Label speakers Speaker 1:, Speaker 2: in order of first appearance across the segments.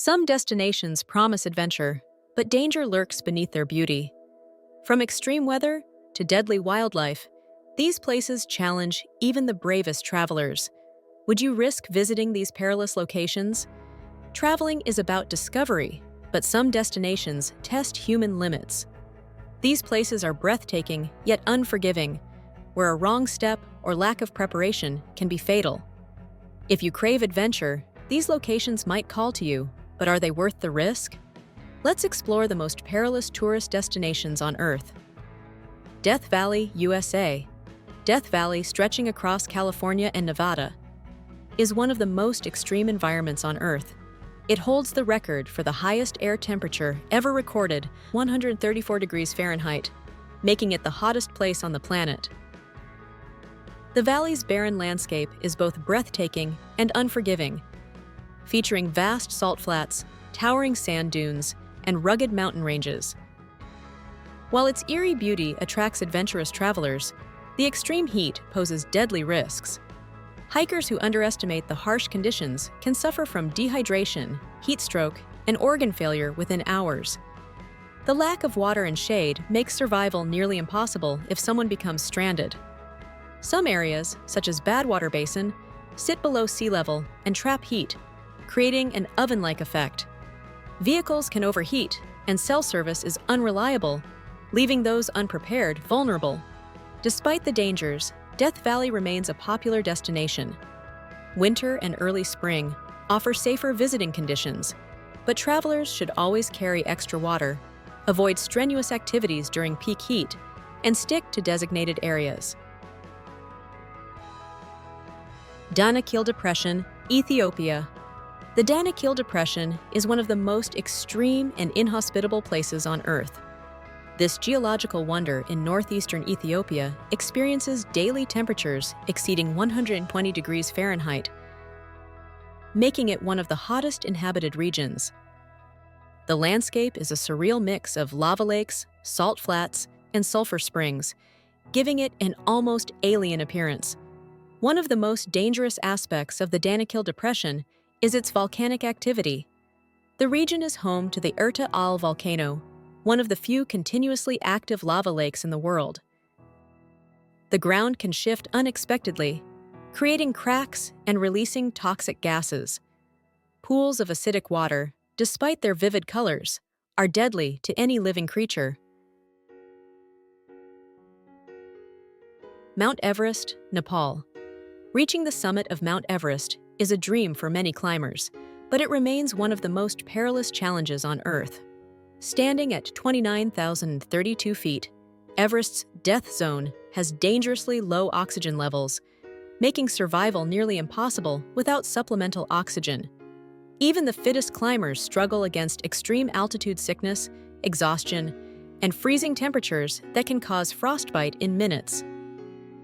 Speaker 1: Some destinations promise adventure, but danger lurks beneath their beauty. From extreme weather to deadly wildlife, these places challenge even the bravest travelers. Would you risk visiting these perilous locations? Traveling is about discovery, but some destinations test human limits. These places are breathtaking yet unforgiving, where a wrong step or lack of preparation can be fatal. If you crave adventure, these locations might call to you, but are they worth the risk? Let's explore the most perilous tourist destinations on Earth. Death Valley, USA. Death Valley, stretching across California and Nevada, is one of the most extreme environments on Earth. It holds the record for the highest air temperature ever recorded, 134 degrees Fahrenheit, making it the hottest place on the planet. The valley's barren landscape is both breathtaking and unforgiving, featuring vast salt flats, towering sand dunes, and rugged mountain ranges. While its eerie beauty attracts adventurous travelers, the extreme heat poses deadly risks. Hikers who underestimate the harsh conditions can suffer from dehydration, heat stroke, and organ failure within hours. The lack of water and shade makes survival nearly impossible if someone becomes stranded. Some areas, such as Badwater Basin, sit below sea level and trap heat, creating an oven-like effect. Vehicles can overheat, and cell service is unreliable, leaving those unprepared vulnerable. Despite the dangers, Death Valley remains a popular destination. Winter and early spring offer safer visiting conditions, but travelers should always carry extra water, avoid strenuous activities during peak heat, and stick to designated areas. Danakil Depression, Ethiopia. The Danakil Depression is one of the most extreme and inhospitable places on Earth. This geological wonder in northeastern Ethiopia experiences daily temperatures exceeding 120 degrees Fahrenheit, making it one of the hottest inhabited regions. The landscape is a surreal mix of lava lakes, salt flats, and sulfur springs, giving it an almost alien appearance. One of the most dangerous aspects of the Danakil Depression is its volcanic activity. The region is home to the Erta Al volcano, one of the few continuously active lava lakes in the world. The ground can shift unexpectedly, creating cracks and releasing toxic gases. Pools of acidic water, despite their vivid colors, are deadly to any living creature. Mount Everest, Nepal. Reaching the summit of Mount Everest is a dream for many climbers, but it remains one of the most perilous challenges on Earth. Standing at 29,032 feet, Everest's death zone has dangerously low oxygen levels, making survival nearly impossible without supplemental oxygen. Even the fittest climbers struggle against extreme altitude sickness, exhaustion, and freezing temperatures that can cause frostbite in minutes.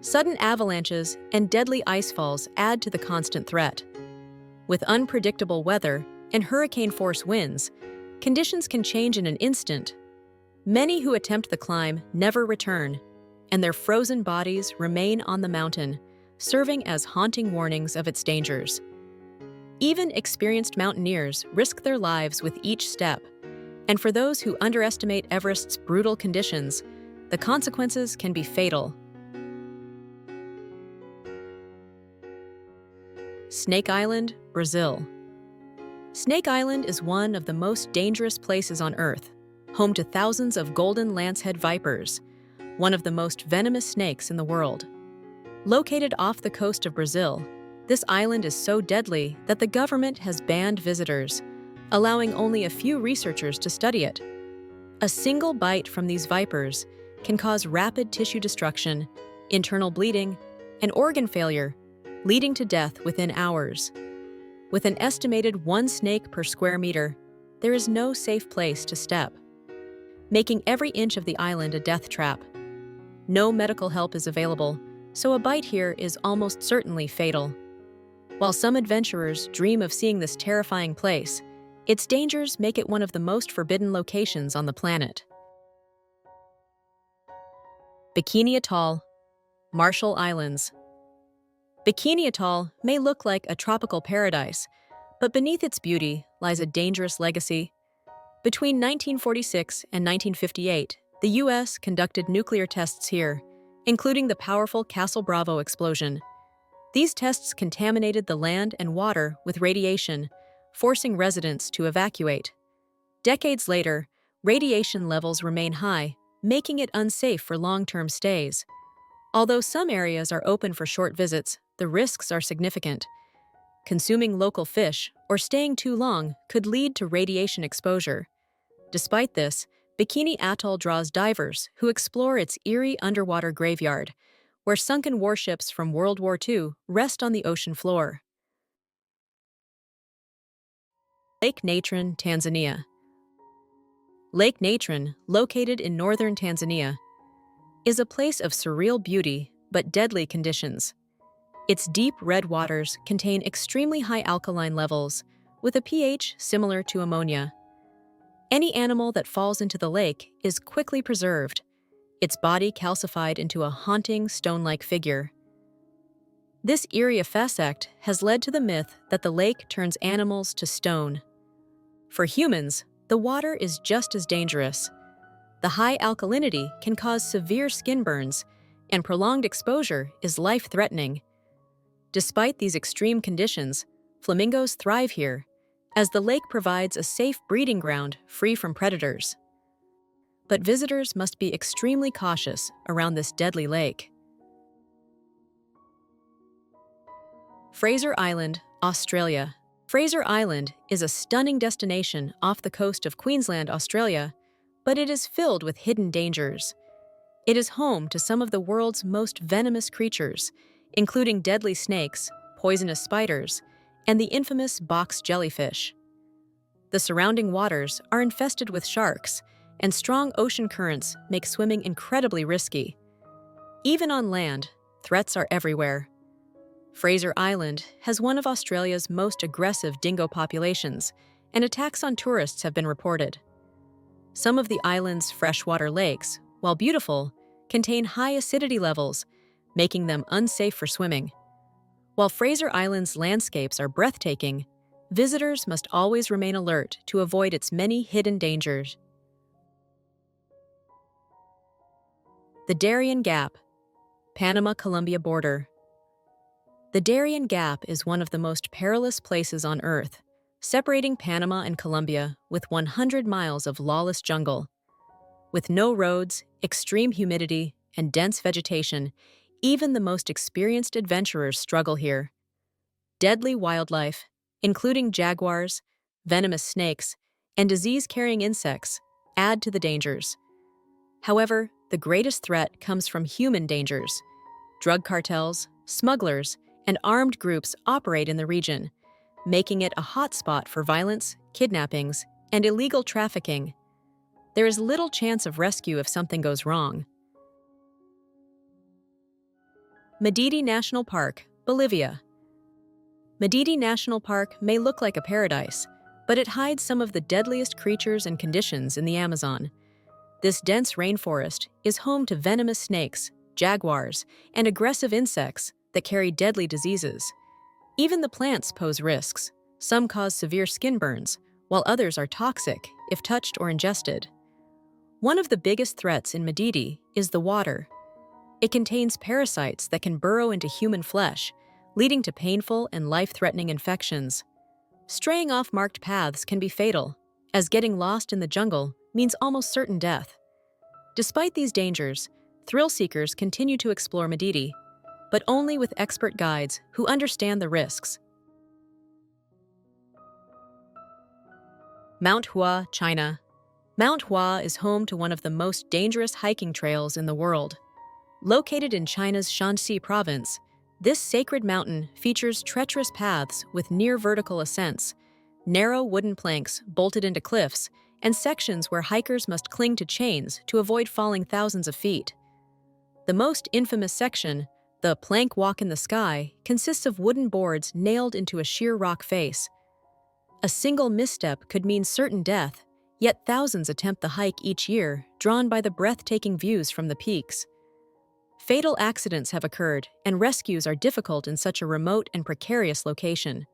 Speaker 1: Sudden avalanches and deadly icefalls add to the constant threat. With unpredictable weather and hurricane-force winds, conditions can change in an instant. Many who attempt the climb never return, and their frozen bodies remain on the mountain, serving as haunting warnings of its dangers. Even experienced mountaineers risk their lives with each step, and for those who underestimate Everest's brutal conditions, the consequences can be fatal. Snake Island, Brazil. Snake Island is one of the most dangerous places on Earth, home to thousands of golden lancehead vipers, one of the most venomous snakes in the world. Located off the coast of Brazil, this island is so deadly that the government has banned visitors, allowing only a few researchers to study it. A single bite from these vipers can cause rapid tissue destruction, internal bleeding, and organ failure, leading to death within hours. With an estimated 1 snake per square meter, there is no safe place to step, making every inch of the island a death trap. No medical help is available, so a bite here is almost certainly fatal. While some adventurers dream of seeing this terrifying place, its dangers make it one of the most forbidden locations on the planet. Bikini Atoll, Marshall Islands. Bikini Atoll may look like a tropical paradise, But beneath its beauty lies a dangerous legacy. Between 1946 and 1958, the U.S. conducted nuclear tests here, including the powerful Castle Bravo explosion. These tests contaminated the land and water with radiation, forcing residents to evacuate. Decades later, radiation levels remain high, making it unsafe for long-term stays. Although some areas are open for short visits, the risks are significant. Consuming local fish or staying too long could lead to radiation exposure. Despite this, Bikini Atoll draws divers who explore its eerie underwater graveyard, where sunken warships from World War II rest on the ocean floor. Lake Natron, Tanzania. Lake Natron, located in northern Tanzania, is a place of surreal beauty but deadly conditions. Its deep red waters contain extremely high alkaline levels, with a pH similar to ammonia. Any animal that falls into the lake is quickly preserved, its body calcified into a haunting stone-like figure. This eerie effect has led to the myth that the lake turns animals to stone. For humans, the water is just as dangerous. The high alkalinity can cause severe skin burns, and prolonged exposure is life-threatening. Despite these extreme conditions, flamingos thrive here, as the lake provides a safe breeding ground free from predators. But visitors must be extremely cautious around this deadly lake. Fraser Island, Australia. Fraser Island is a stunning destination off the coast of Queensland, Australia, but it is filled with hidden dangers. It is home to some of the world's most venomous creatures, including deadly snakes, poisonous spiders, and the infamous box jellyfish. The surrounding waters are infested with sharks, and strong ocean currents make swimming incredibly risky. Even on land, threats are everywhere. Fraser Island has one of Australia's most aggressive dingo populations, and attacks on tourists have been reported. Some of the island's freshwater lakes, while beautiful, contain high acidity levels, making them unsafe for swimming. While Fraser Island's landscapes are breathtaking, visitors must always remain alert to avoid its many hidden dangers. The Darien Gap, Panama-Colombia border. The Darien Gap is one of the most perilous places on Earth, separating Panama and Colombia with 100 miles of lawless jungle. With no roads, extreme humidity, and dense vegetation, even the most experienced adventurers struggle here. Deadly wildlife, including jaguars, venomous snakes, and disease-carrying insects, add to the dangers. However, the greatest threat comes from human dangers. Drug cartels, smugglers, and armed groups operate in the region, making it a hotspot for violence, kidnappings, and illegal trafficking. There is little chance of rescue if something goes wrong. Madidi National Park, Bolivia. Madidi National Park may look like a paradise, but it hides some of the deadliest creatures and conditions in the Amazon. This dense rainforest is home to venomous snakes, jaguars, and aggressive insects that carry deadly diseases. Even the plants pose risks. Some cause severe skin burns, while others are toxic if touched or ingested. One of the biggest threats in Madidi is the water. It contains parasites that can burrow into human flesh, leading to painful and life-threatening infections. Straying off marked paths can be fatal, as getting lost in the jungle means almost certain death. Despite these dangers, thrill seekers continue to explore Madidi, but only with expert guides who understand the risks. Mount Hua, China. Mount Hua is home to one of the most dangerous hiking trails in the world. Located in China's Shanxi province, this sacred mountain features treacherous paths with near-vertical ascents, narrow wooden planks bolted into cliffs, and sections where hikers must cling to chains to avoid falling thousands of feet. The most infamous section, the plank walk in the sky, consists of wooden boards nailed into a sheer rock face. A single misstep could mean certain death, yet thousands attempt the hike each year, drawn by the breathtaking views from the peaks. Fatal accidents have occurred, and rescues are difficult in such a remote and precarious location.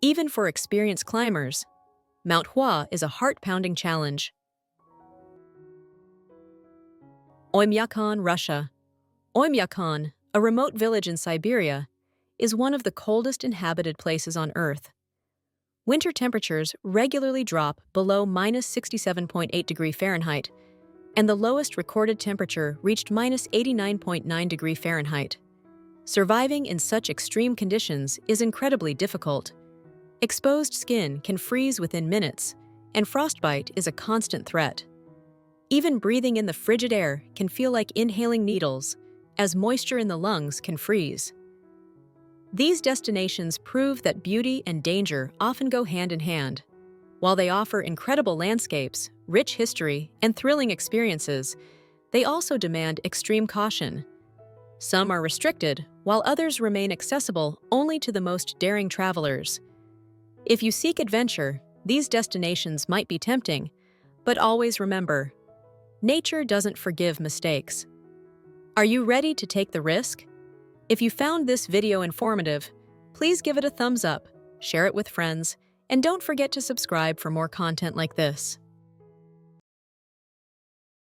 Speaker 1: Even for experienced climbers, Mount Hua is a heart-pounding challenge. Oymyakon, Russia. Oymyakon, a remote village in Siberia, is one of the coldest inhabited places on Earth. Winter temperatures regularly drop below -67.8 °F, and the lowest recorded temperature reached -89.9 °F. Surviving in such extreme conditions is incredibly difficult. Exposed skin can freeze within minutes, and frostbite is a constant threat. Even breathing in the frigid air can feel like inhaling needles, as moisture in the lungs can freeze. These destinations prove that beauty and danger often go hand in hand. While they offer incredible landscapes, rich history, and thrilling experiences, they also demand extreme caution. Some are restricted, while others remain accessible only to the most daring travelers. If you seek adventure, these destinations might be tempting, but always remember, nature doesn't forgive mistakes. Are you ready to take the risk? If you found this video informative, please give it a thumbs up, share it with friends, and don't forget to subscribe for more content like this.